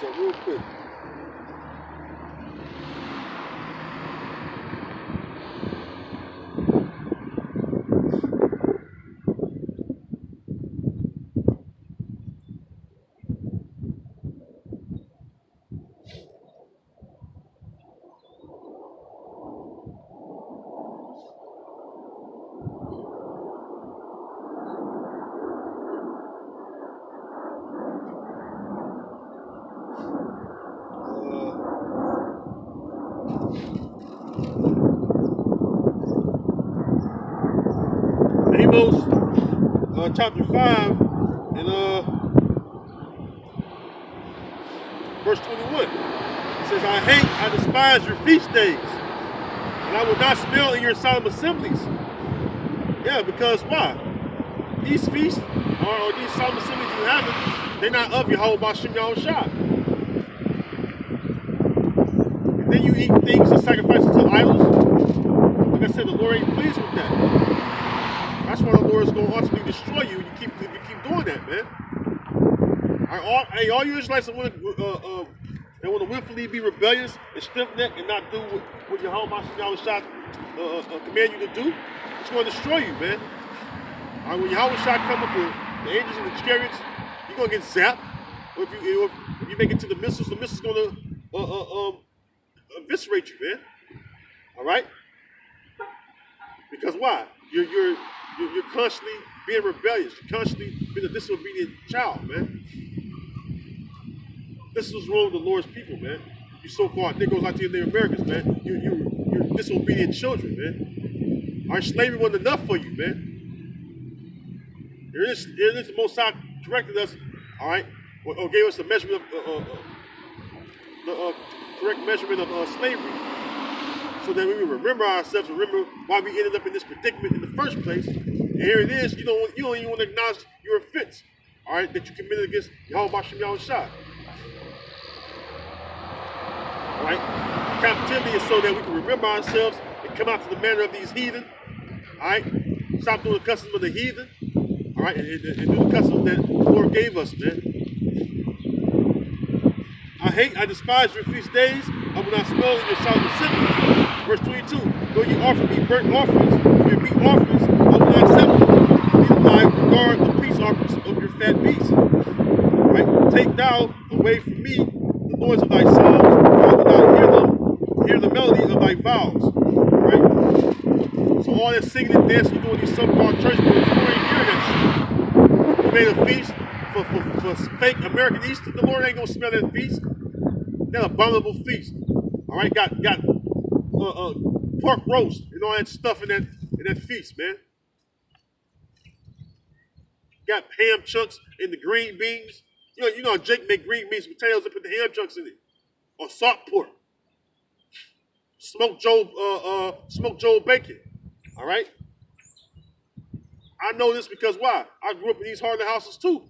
So real quick. Amos chapter 5 and verse 21. It says, I despise your feast days, and I will not smell in your solemn assemblies. Yeah, because why? These feasts or these solemn assemblies you having, they're not of Yahweh B'Shem Yahushua. And then you eat things and sacrifices to idols. Like I said, the Lord ain't pleased with that. That's why the Lord is going to ultimately destroy you if you keep doing that, man. All you Israelites that want to willfully be rebellious and stiff-necked and not do what your home master Yahushua command you to do, it's going to destroy you, man. All right, when Yahushua come with the angels and the chariots, you're going to get zapped. Or if you make it to the missiles going to eviscerate you, man. All right? Because why? You're constantly being rebellious. You're constantly being a disobedient child, man. This is what's wrong with the Lord's people, man. You so-called Negroes out there in the Americans, man. You're disobedient children, man. Our slavery wasn't enough for you, man. It is the Most High corrected us, all right, or gave us a measurement of the correct measurement of slavery, so that we will remember ourselves, remember why we ended up in this predicament in the first place. And here it is, you don't even want to acknowledge your offense, all right, that you committed against Yahweh B'Shem Yahushua. All right, captivity is so that we can remember ourselves and come out to the manner of these heathen. All right, stop doing the customs of the heathen. All right, and do the customs that the Lord gave us, man. I despise your feast days. I will not smell in your solemn assemblies. Verse 22. Though you offer me burnt offerings, your meat offerings, I will not accept them. Neither will I regard the peace offerings of your fat beasts. All right, take thou away from me the noise of thy psalms, for I will not hear the melody of thy vows. All right. So all that singing and dancing you doing these so-called church people, the Lord ain't hearing that shit. You made a feast for fake American Easter. The Lord ain't gonna smell that feast. That abominable feast. All right, got pork roast and all that stuff in that feast, man. Got ham chunks and the green beans. You know Jake make green beans and potatoes and put the ham chunks in it, or salt pork, smoked Joe bacon. All right. I know this because why? I grew up in these Harlem houses too.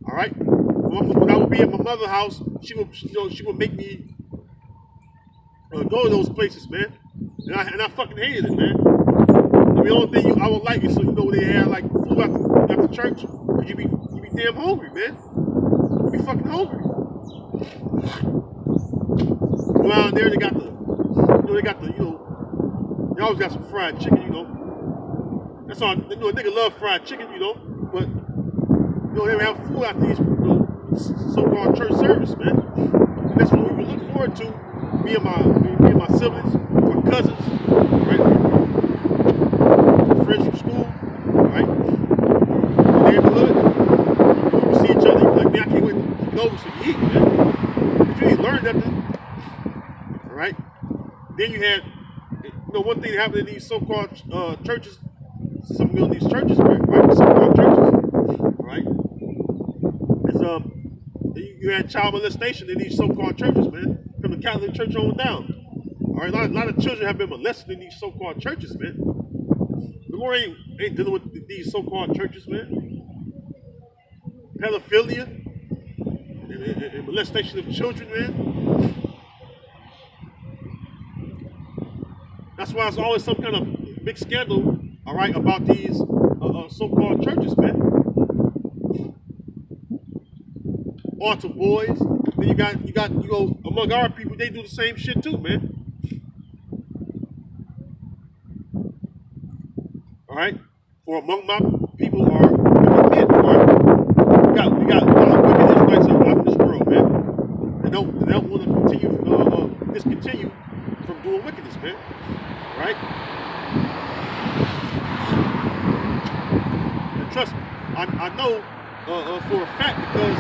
All right. When I would be at my mother's house, she would make me go to those places, man. And I fucking hated it, man. I mean, the only thing I would like is so they had like food after church. Cause you be damn hungry, man. You be fucking hungry. Around there they always got some fried chicken, That's all. A nigga love fried chicken, but they would have food after these so-called church service, man. And that's what we would look forward to. Me and my siblings, my cousins, right? Friends from school, right? In the neighborhood. We would see each other. Like, man, I can't wait to get over so you eat, man. Because you ain't learned nothing. All right? Then you had, one thing that happened in these so-called churches, some of these churches, right? So-called churches, right? Is you had child molestation in these so-called churches, man, from the Catholic Church on down. All right, a lot of children have been molested in these so-called churches, man. The Lord ain't dealing with these so-called churches, man. Pedophilia and molestation of children, man. That's why it's always some kind of big scandal, all right, about these so-called churches, man. Altar boys, then you go among our people, they do the same shit too, man. All right, for among my people are wicked men. All right, we got a lot of wicked Israelites out in this world, man. They don't want to discontinue from doing wickedness, man. All right, and trust me, I know for a fact because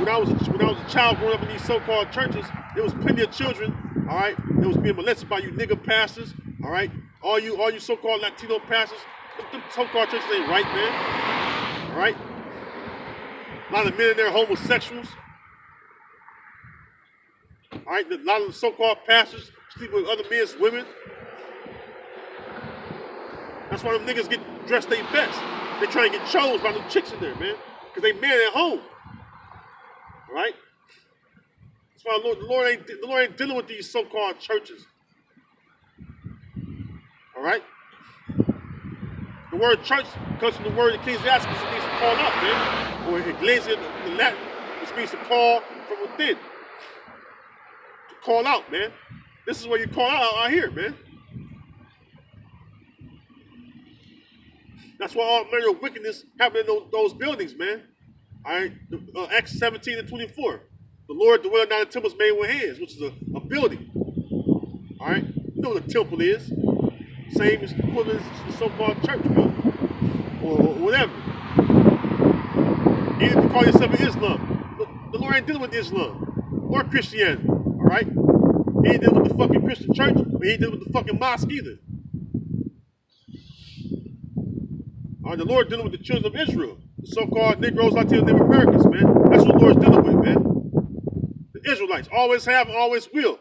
when I was a child growing up in these so-called churches, there was plenty of children, all right, that was being molested by you nigga pastors, all right, all you so-called Latino pastors. Them so-called churches ain't right, man. All right, a lot of men in there are homosexuals. All right, a lot of the so-called pastors sleep with other men's women. That's why them niggas get dressed their best. They try and get chose by them chicks in there, man, because they men at home. All right? That's why the Lord ain't dealing with these so-called churches. All right? The word church comes from the word ecclesiastes, which means to call out, man. Or ecclesia in Latin, which means to call from within. To call out, man. This is where you call out here, man. That's why all manner of wickedness happened in those buildings, man. All right, Acts 17 and 24. The Lord dwelled not in temples made with hands, which is a building. All right, you know what a temple is. Same as the equivalent as the so-called church building or whatever. Even if you call yourself an Islam, the Lord ain't dealing with Islam or Christianity. All right, he ain't dealing with the fucking Christian church, but he ain't dealing with the fucking mosque either. All right, the Lord dealing with the children of Israel, the so-called Negroes, Latinos, Native Americans, man. That's what the Lord's dealing with, man. The Israelites always have and always will.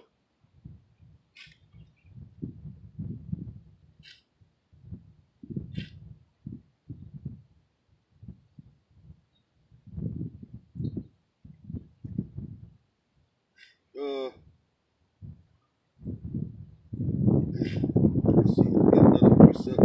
Let's see, get another precept.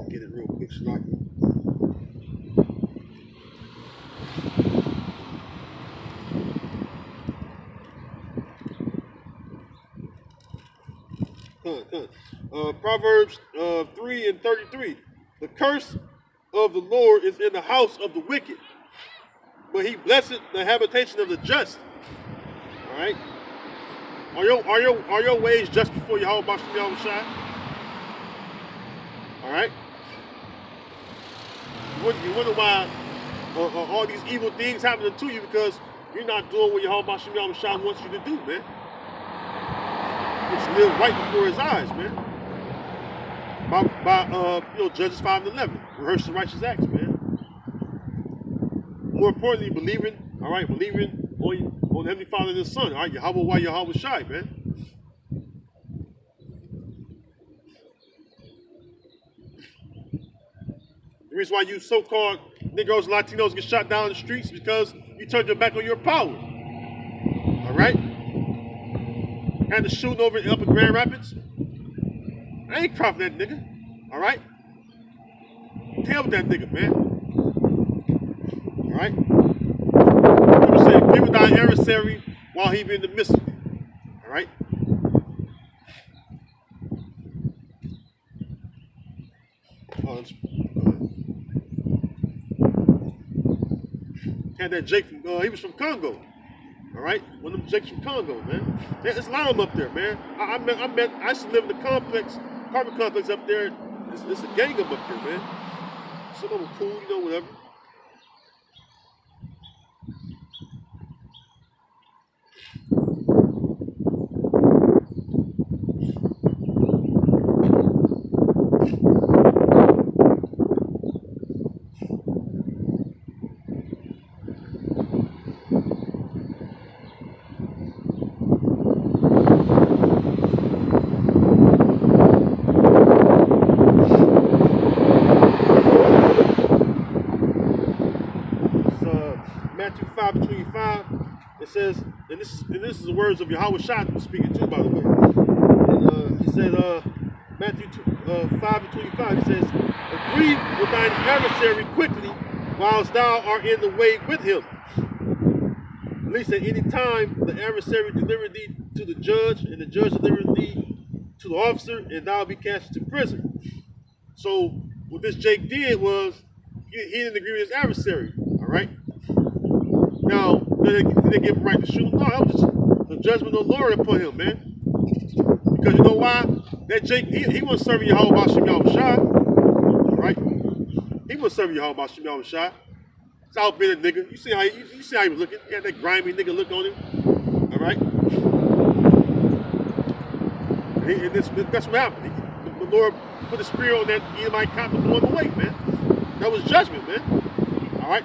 Get it real quick, Shnaki. Proverbs 3 and 33. The curse of the Lord is in the house of the wicked, but he blesseth the habitation of the just. All right. Are your ways just before Yahweh Bashim Yahushai? All right. You wonder why all these evil things happening to you because you're not doing what Yahweh Bashim Yahushai wants you to do, man. It's live right before his eyes, man. By Judges 5 and 11, rehearse the righteous acts, man. More importantly, believing on the Heavenly Father and His Son, all right, Yahweh Shai, man. The reason why you so-called Negroes and Latinos get shot down in the streets is because you turned your back on your power. All right? Had the shooting over up in Grand Rapids. I ain't crying for that nigga. All right? Tell that nigga, man. All right? People say, give it thy adversary while he be in the midst of it. All right? Had that Jake from, he was from Congo. All right, one of them Jakes from Congo, man. There's a lot of them up there, man. I used to live in the complex, apartment complex up there. There's a gang of them up there, man. Some of them cool, whatever. Matthew 5:25, It says, and this is the words of Yahweh Shah speaking too, by the way. And, he said, Matthew 5:25. He says, "Agree with thine adversary quickly, whilst thou art in the way with him. At least at any time the adversary delivered thee to the judge, and the judge delivered thee to the officer, and thou be cast into prison." So what this Jake did was he didn't agree with his adversary. All right. Now, did they give him right to shoot? No, that was just the judgment of the Lord upon him, man. Because you know why? That Jake, he wasn't serving Yahweh Bashim Yahushua. All right? He wasn't serving Yahweh Bashim Yahushua. It's out been a nigga. You see how he was looking? He had that grimy nigga look on him. All right? And that's what happened. The Lord put a spear on that Edomite cop and blew him away, man. That was judgment, man. All right?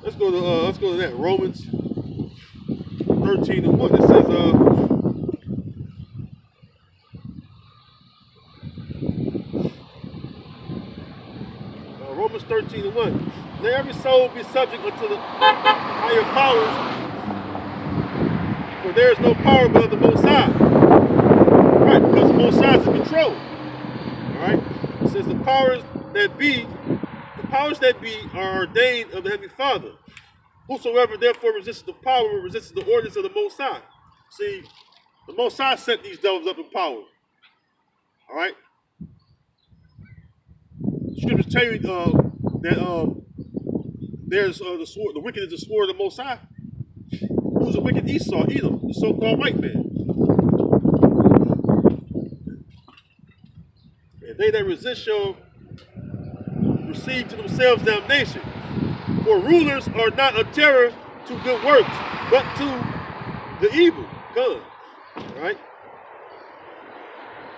Let's go to that Romans 13:1. It says Romans 13:1. Let every soul be subject unto the higher powers, for there is no power but of the Most High. Right, because the Most High is in control. All right. It says the powers that be are ordained of the Heavenly Father. Whosoever therefore resists the power resists the ordinance of the Most High. See, the Most High set these devils up in power. All right. Scriptures tell you that there's the wicked is the sword of the Most High. Who's the wicked? Esau, Edom, the so-called white man. And they that resist shall receive to themselves damnation. For rulers are not a terror to good works, but to the evil. Good. Right?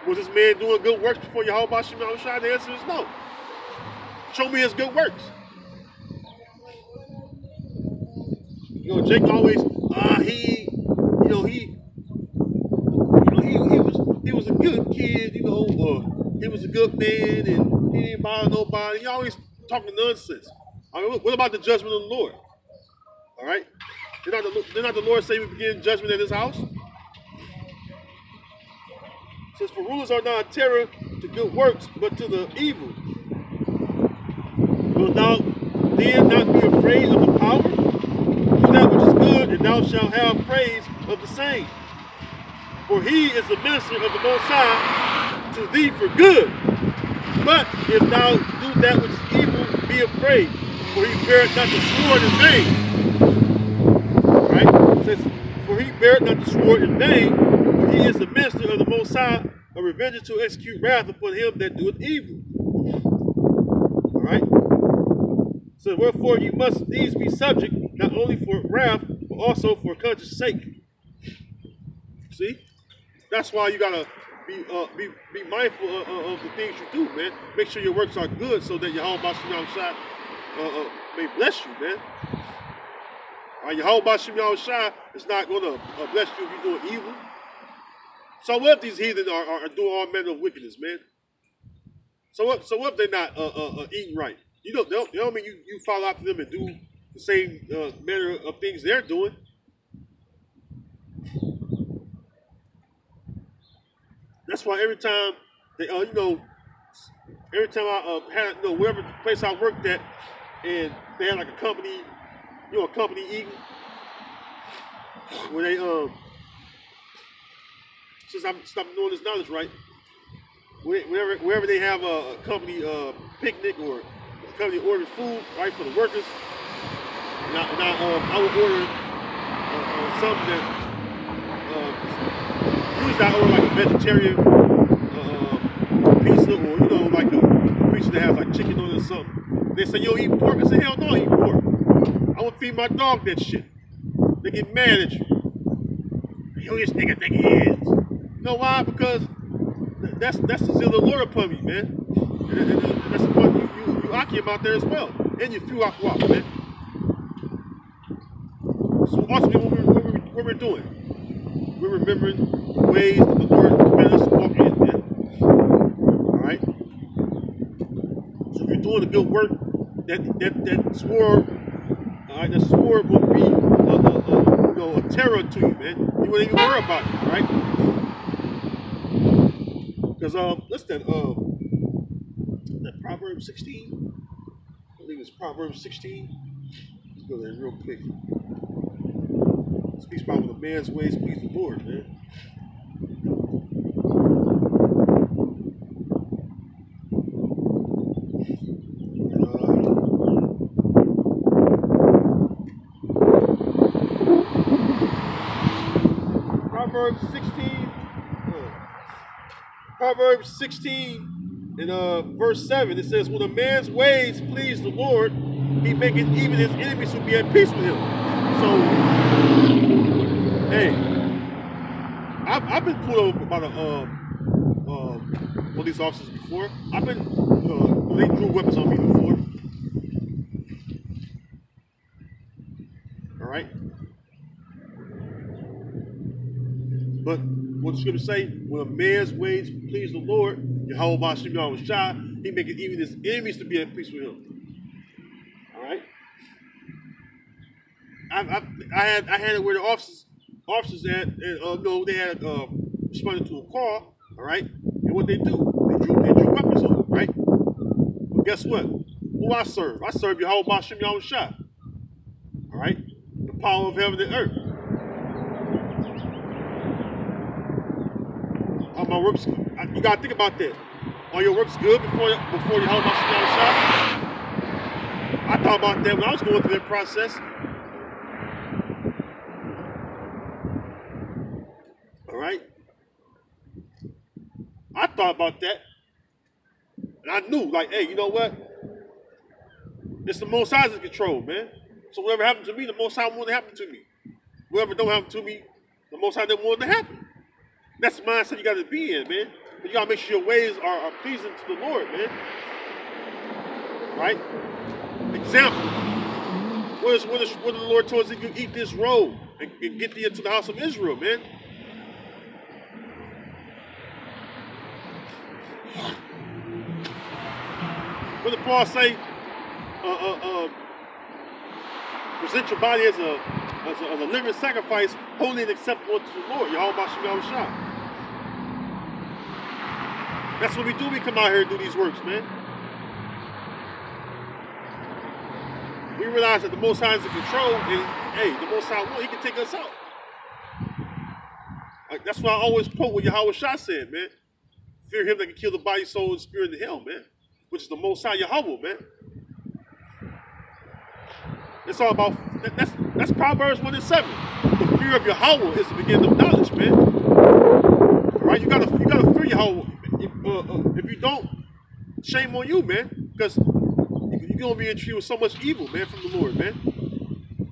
Was this man doing good works before Yahweh Bashim Yahushua? The answer is no. Show me his good works. You know, Jake always, he was a good kid, he was a good man, and he didn't bother nobody. He always talking nonsense. I mean, what about the judgment of the Lord? All right? Did not the Lord say we begin judgment in his house? It says, for rulers are not a terror to good works, but to the evil. Wilt thou then not be afraid of the power? Do that which is good, and thou shalt have praise of the same. For he is the minister of the Most High to thee for good. But if thou do that which is evil, be afraid, for he beareth not the sword in vain. Right? It says, for he beareth not the sword in vain, for he is the minister of the Most High, a revenger to execute wrath upon him that doeth evil. All right? So wherefore you must needs be subject, not only for wrath, but also for conscience sake. See? That's why you gotta be mindful of the things you do, man. Make sure your works are good so that Yahweh Bashim Yahushua may bless you, man. Yahweh Bashim Yahushua is not gonna bless you if you're doing evil. So what if these heathen are doing all manner of wickedness, man? So what if they're not eating right? You don't mean you follow after them and do the same manner of things they're doing. That's why every time they, every time I had, wherever place I worked at, and they had like a company, a company eating, where they, since I'm stopping doing this knowledge right, wherever they have a company picnic or a company orders food, right, for the workers, and I would order something that, usually I order like a vegetarian pizza, or like a pizza that has like chicken on it or something. They say, yo, eat pork? I say, hell no, I eat pork. I would feed my dog that shit. They get mad at you. Who this nigga think he is? You know why? Because that's the zeal of the Lord upon me, man. And that's the point you Akim out there as well. And you few Akwak, man. So ultimately what we're doing, we're remembering the ways that the Lord commanded us to walk in, man. Alright? So if you're doing a good work, that sword, all right, that sword will be a terror to you, man. You wouldn't even worry about it, all right? Because what's that Proverbs 16? I believe it's Proverbs 16. Let's go there real quick. It speaks about when a man's ways please the Lord, man. Proverbs 16. Proverbs 16 and verse 7, it says, when a man's ways please the Lord, he maketh even his enemies to be at peace with him. So, hey, I've been pulled over by the police officers before. I've been, they drew weapons on me before. All right? But what the scriptures say, when a man's ways please the Lord, Yahweh Ba'ashem Yahweh Shai, he maketh even his enemies to be at peace with him. All right? I had it where the officers had, they had responded to a call, all right? And what they do, they drew weapons on them, right? But guess what? Who I serve? I serve Yahweh Ba'ashem Yahweh Shai. All right? The power of heaven and earth. Are my works, you gotta think about that. Are your works good before Yahweh Ba'ashem Yahweh Shai? I thought about that when I was going through that process. All right? I thought about that. And I knew, like, hey, you know what? It's the Most High's in control, man. So whatever happened to me, the Most High wanted to happen to me. Whatever don't happen to me, the Most High didn't want it to happen. That's the mindset you got to be in, man. But you got to make sure your ways are pleasing to the Lord, man. Right? Example. What the Lord told us if you eat this roll and get thee into the house of Israel, man? What did Paul say? Present your body as a living sacrifice, holy and acceptable to the Lord. Yahweh Ba'ashem Yahweh Shai. That's what we do. We come out here and do these works, man. We realize that the Most High is in control, and hey, the Most High, he can take us out. That's why I always quote what Yahweh Shai said, man. Fear him that can kill the body, soul, and spirit in hell, man. Which is the Most High Yahweh, man. It's all about, that's Proverbs 1 and 7. The fear of Yahweh is the beginning of knowledge, man. Right? You gotta fear Yahweh. If you don't, shame on you, man. Because you're gonna be treated with so much evil, man, from the Lord, man.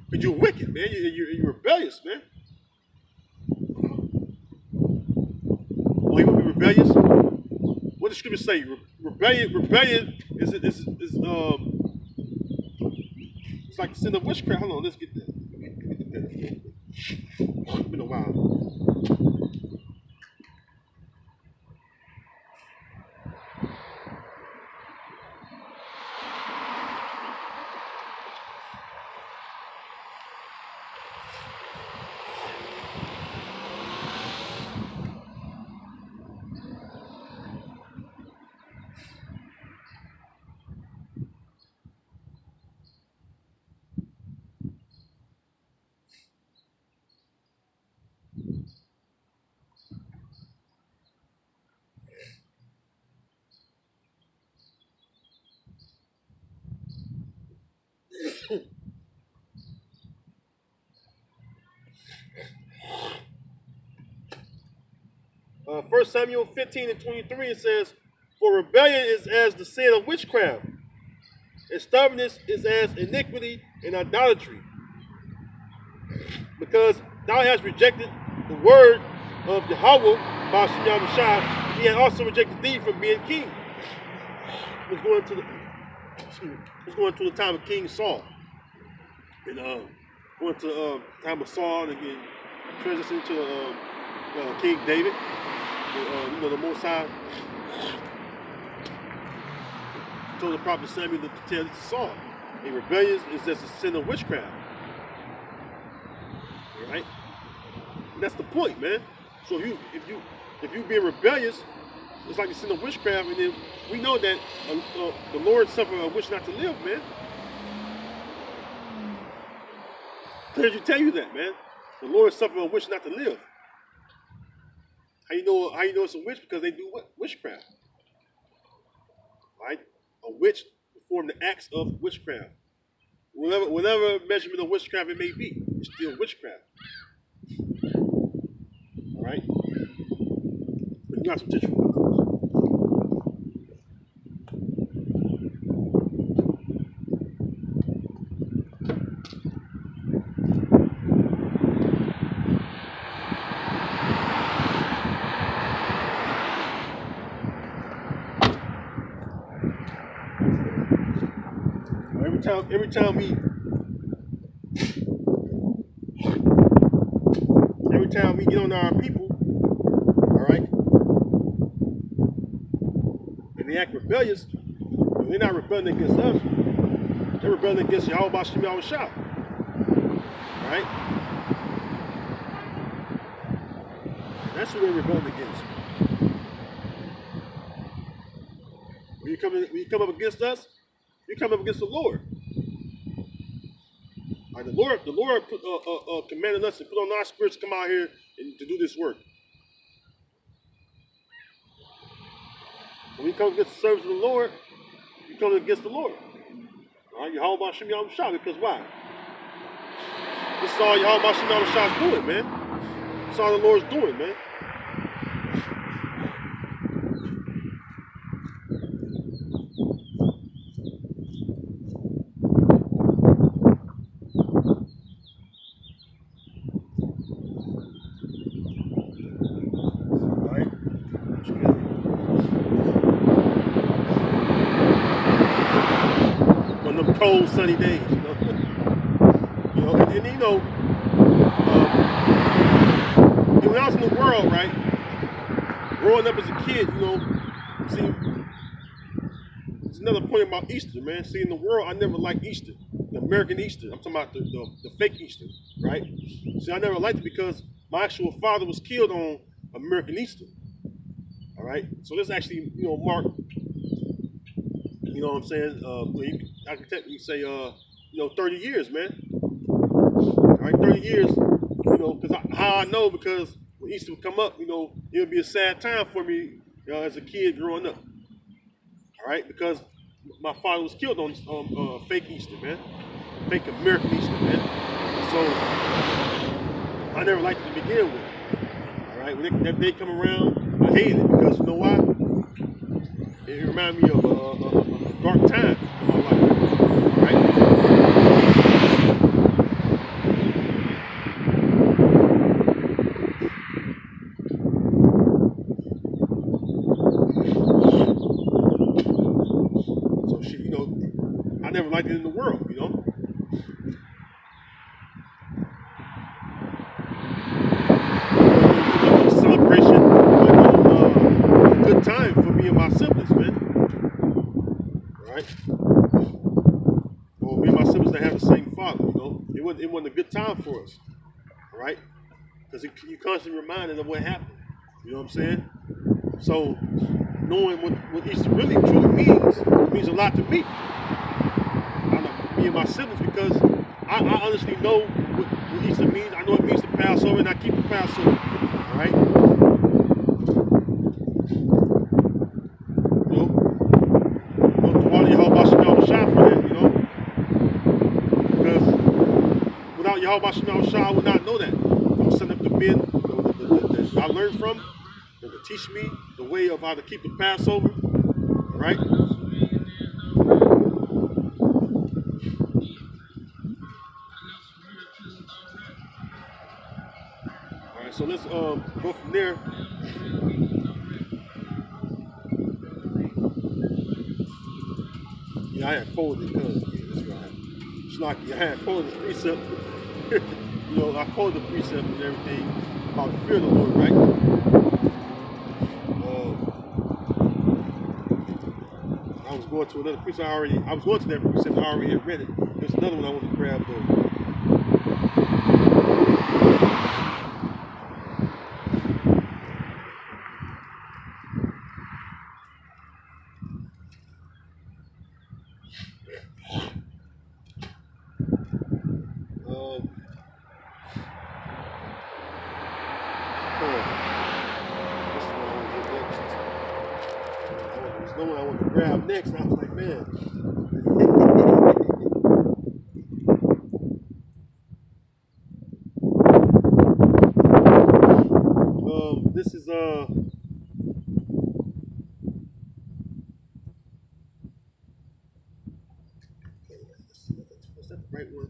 Because you're wicked, man. You're rebellious, man. Oh, you want to be rebellious? What does the scripture say? Rebellion is it's like the sin of witchcraft. Hold on, let's get that. It's been a while. First Samuel 15 and 23, it says, for rebellion is as the sin of witchcraft, and stubbornness is as iniquity and idolatry. Because thou hast rejected the word of Yahweh, Ba'ashem Yahweh Shai, he had also rejected thee from being king. Let's go into the time of King Saul. And going to the time of Saul and again transition to King David. And, the Most High told the prophet Samuel to tell this to Saul. A rebellion is just a sin of witchcraft. All right? And that's the point, man. So if you being rebellious, it's like a sin of witchcraft, and then we know that the Lord suffered a wish not to live, man. How did you tell you that, man? The Lord suffered a wish not to live. How you know it's a witch? Because they do what? Witchcraft. Right? A witch perform the acts of witchcraft. Whatever measurement of witchcraft it may be, it's still witchcraft. All right? But you got some tissue. Every time we get on our people, all right, and they act rebellious, they're not rebelling against us, they're rebelling against Yahweh Shem Yahushua. All right? That's who they're rebelling against. When you come up against us, you come up against the Lord. Right, the Lord commanded us to put on our spirits to come out here and to do this work. When you come against the service of the Lord, you come against the Lord. All right, Yahweh Shem Yahushua, because why? This is all Yahweh Shem Yahushua's doing, man. This is all the Lord's doing, man. Cold, sunny days, and when I was in the world, right, growing up as a kid, see, there's another point about Easter, man. See, in the world, I never liked Easter, the American Easter. I'm talking about the fake Easter, right? See, I never liked it because my actual father was killed on American Easter, all right? So this actually, marked, you know what I'm saying? I can technically say, 30 years, man. All right, 30 years, because how I know, because when Easter would come up, it would be a sad time for me, as a kid growing up. All right, because my father was killed on fake Easter, man. Fake American Easter, man. So I never liked it to begin with. All right, when that day come around, I hated it because you know why? It reminded me of a dark time in my life, right? So shit, I never liked it in the world, Celebration, a good time for me and my siblings, man. Right? Well, me and my siblings that have the same father, it wasn't a good time for us, all right? Because you constantly reminded of what happened, you know what I'm saying? So knowing what Easter really truly means a lot to me. Me and my siblings, because I honestly know what Easter means. I know it means the Passover, and I keep the Passover, all right? Yahweh Shem Yahushua, I would not know that. I was setting up the men that I learned from, to teach me the way of how to keep the Passover. All right? All right, so let's go from there. Yeah, I had folded because that's right. Schlocky, I had folded the precept. I quoted the precept and everything about the fear of the Lord, right? I was going going to another precept. I was going to that precept. I already had read it. There's another one I want to grab though. There's no one I want to grab next. And I was like, man. This is was that the right one?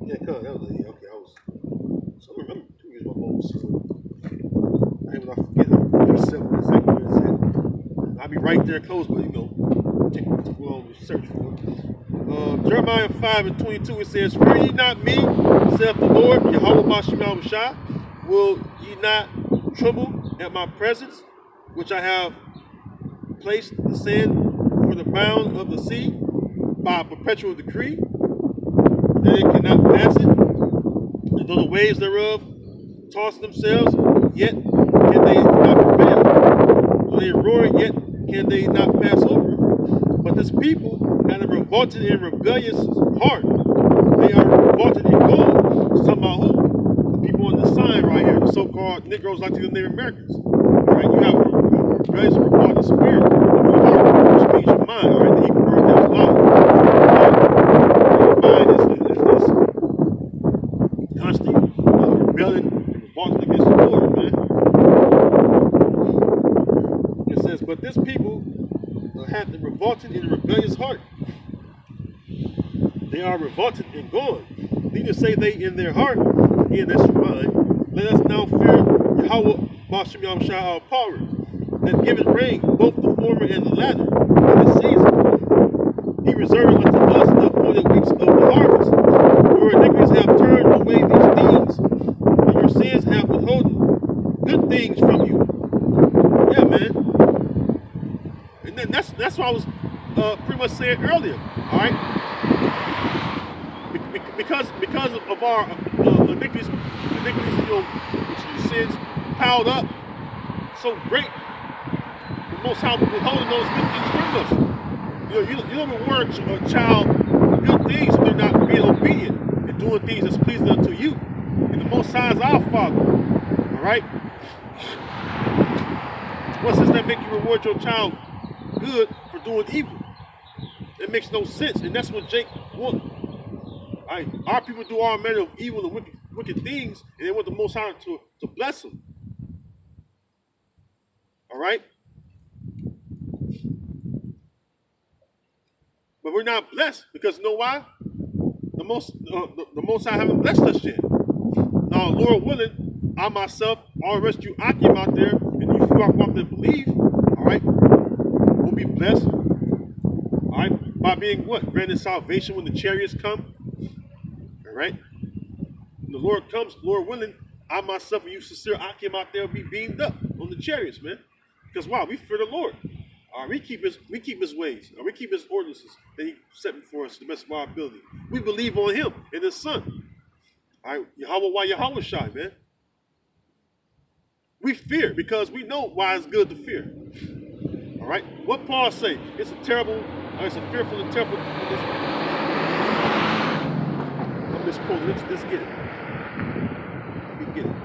Yeah, come on, that was it. Okay, I was. So I'm 2 years my phone. So when I forget exactly what it said. I'll be right there close, but take too long to search for it. Jeremiah 5:22, it says, "Fear ye not me, saith the Lord, Yahweh Bashem Yahushua. Will ye not tremble at my presence, which I have placed the sand for the bound of the sea by a perpetual decree, that it cannot pass it, and though the waves thereof toss themselves, yet can they not prevail. Though they roar, yet can they not pass over. But this people had a revolted and rebellious heart. They are revolted and gone." It's talking about who? The people on the sign right here, the so-called Negroes like the Native Americans. Right? You have a rebellious and revolted spirit in your heart, which means your mind. All right? The Hebrew word there is mind. Your mind is this constant rebellion and revolting against the Lord, man. It says, "But this people had the revolted and rebellious heart. They are revolted and gone. Neither say they in their heart, again, that's your mind, let us now fear Yahweh Bashem Yahushua our power, that giveth rain, both the former and the latter, in the season. He reserved unto us the appointed weeks of the harvest. Your iniquities have turned away these things, and your sins have withholden good things from you." Yeah, man. And then that's what I was pretty much saying earlier. All right, because of our iniquities, which is sins piled up so great, the Most High withholding those good things from us. You don't reward a child good things if they're not being obedient and doing things that's pleasing unto you. And the Most High is our Father. All right. What does that make you reward your child good for doing evil? It makes no sense, and that's what Jake wants. Right? Our people do all manner of evil and wicked things, and they want the Most High to bless them. All right, but we're not blessed because you know why? The Most High haven't blessed us yet. Now, Lord willing, I myself, all the rest of you Akim out there, and if you are out there believe, all right, we'll be blessed. All right, by being what? Granted salvation when the chariots come. All right, when the Lord comes, Lord willing, I myself and you sincere Akim out there will be beamed up on the chariots, man. Because why? We fear the Lord. All right, we keep his ways. We keep his ordinances that he set before us to the best of our ability. We believe on him and his son. All right, Yahweh Shai, man. We fear because we know why it's good to fear. All right, what Paul say? It's a fearful and terrible. I'm misquoting. Let's get it. We get it.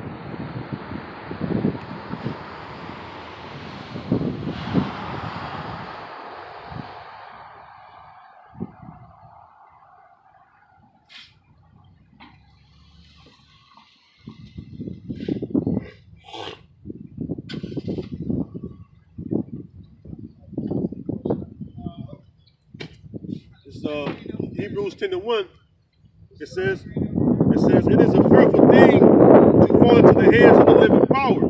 Hebrews 10:1, it says, it is a fearful thing to fall into the hands of the living power,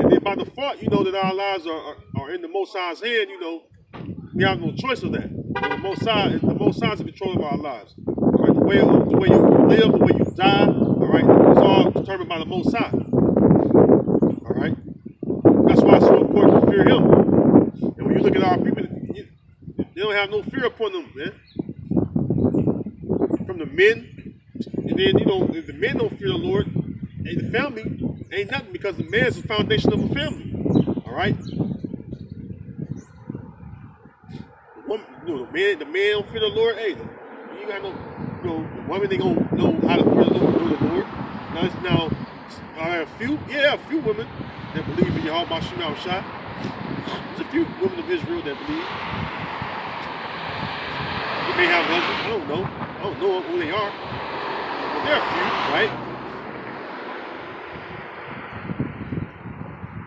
and And then by default, you know that our lives are in the Most High's hand. You know, we have no choice of that. The Most High is in control of our lives. All right, the way you live, the way you die, all right, it's all determined by the Most High. All right, that's why it's so important to fear Him. And when you look at our people, they don't have no fear upon them, man. From the men, and then you know, if the men don't fear the Lord, and the family ain't nothing, because the man is the foundation of a family. All right. The man don't fear the Lord. Hey, you got no, you know, the woman they gonna know how to fear the Lord. Now, a few women that believe in Yahweh Shema Shai. There's a few women of Israel that believe. They may have husbands. I don't know who they are, but there are a few, right?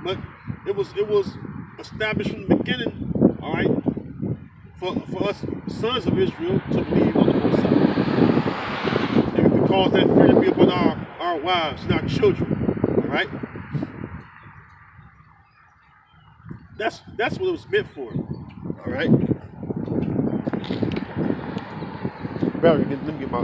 But it was established from the beginning. All right. For us sons of Israel to believe on the Most High. And we cause that fear to be upon our wives and our children. All right? That's what it was meant for. All right? Barry, let me get my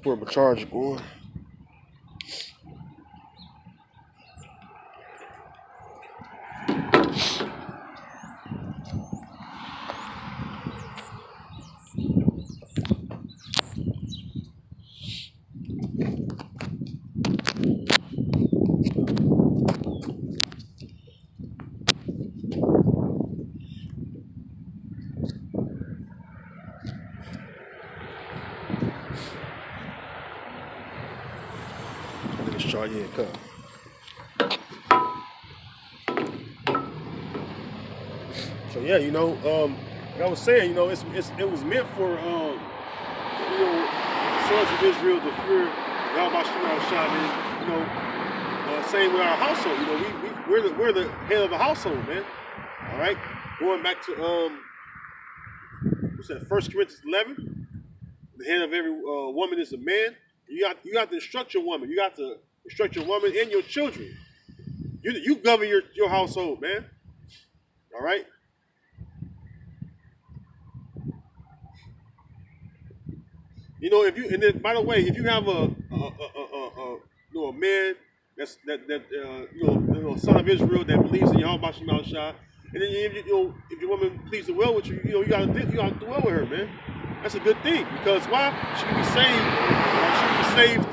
where my charger going. Let's try cut. So yeah, you know, like I was saying, you know, it was meant for you know, sons of Israel to fear Yahweh Shema Shai. You know, same with our household. You know, we're the head of the household, man. All right, going back to what's that? 1 Corinthians 11. The head of every woman is a man. You got to instruct your woman. You got to instruct your woman and your children. You govern your household, man. All right. You know, if you, and then by the way, if you have a man you know, son of Israel that believes in Yahweh Shema Shai, and then if your woman pleases well with you, you know, you gotta do well with her, man. That's a good thing, because why? She can be saved. She can be saved